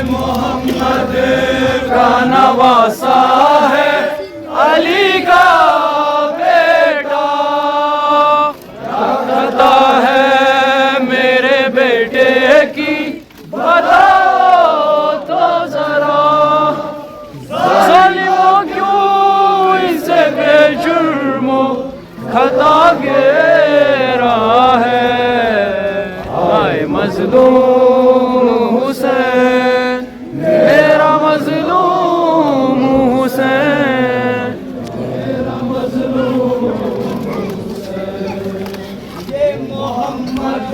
मोहम्मद का नवासा है, अली का बेटा, रखता है मेरे बेटे की, बताओ तो जरा, जालिमों क्यों इसे बेजुर्मो खता घेरा है। आए मजलूम हुसैन, मेरा मजलूम हुसैन, मेरा मजलूम हुसैन। ये मोहम्मद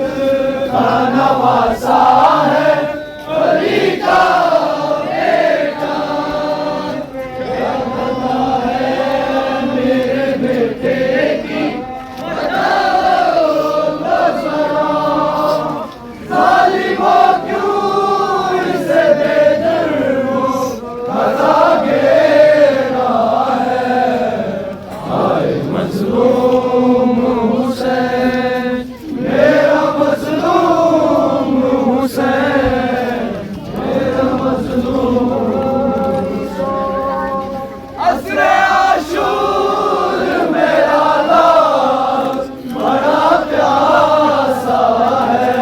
का नवासा है, अली का बेटा, रखता है मेरे बेटे की, बताओ तो जरा, जालिमों क्यों इसे बेजुर्मो खता घेरा है। आए मजलूम हुसैन, मेरा मजलूम हुसैन, मेरा मजलूम हुसैन। असरे आशूर मेरा लाश बड़ा प्यासा है।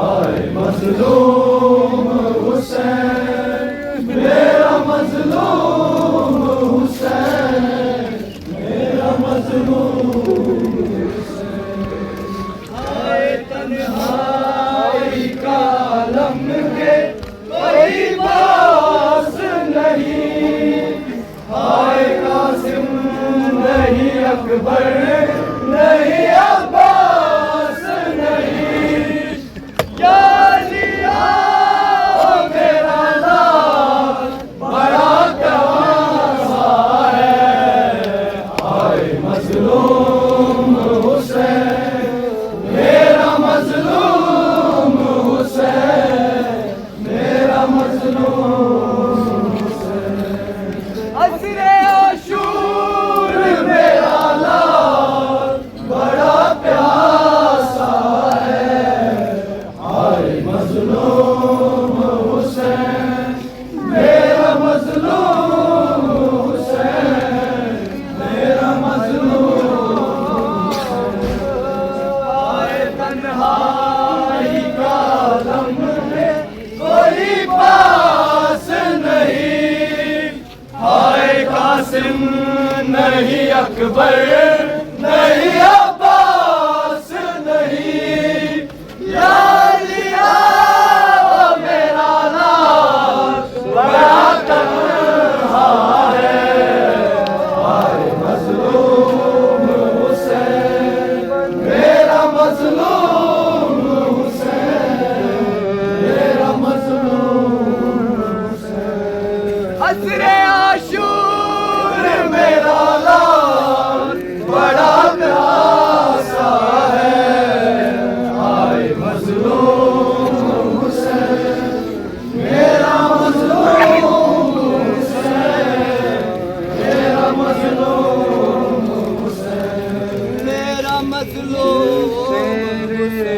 आए मजलूम हुसैन, मेरा मजलूम हुसैन, मेरा मजलूम हुसैन। आए तन्हाई का आलम के कोई पास नहीं, आए कासिम नहीं, अकबर नहीं, अब्बास नहीं, या लिया मेरा लाल बड़ा प्यासा है। आए मजलूम हुसैन, मेरा मजलूम हुसैन, मेरा मजलूम हुसैन। असरे आशूर मेरा लाल बड़ा प्यासा है। आए मजलूम हुसैन, मेरा मजलूम हुसैन, मेरा मजलूम हुसैन। आए तन्हाई का आलम में कोई पास नहीं, आए कासिम नहीं, अकबर नहीं, अब्बास नहीं, या लिया मेरा लाल बड़ा तन्हा है। आए मजलूम हुसैन, मेरा मजलूम हुसैन, मेरा मजलूम हुसैन। असरे आशूर मेरा लाल बड़ा प्यासा है। आए मजलूम हुसैन, मेरा मजलूम हुसैन, मेरा मजलूम हुसैन, मेरा मजलूम हुसैन।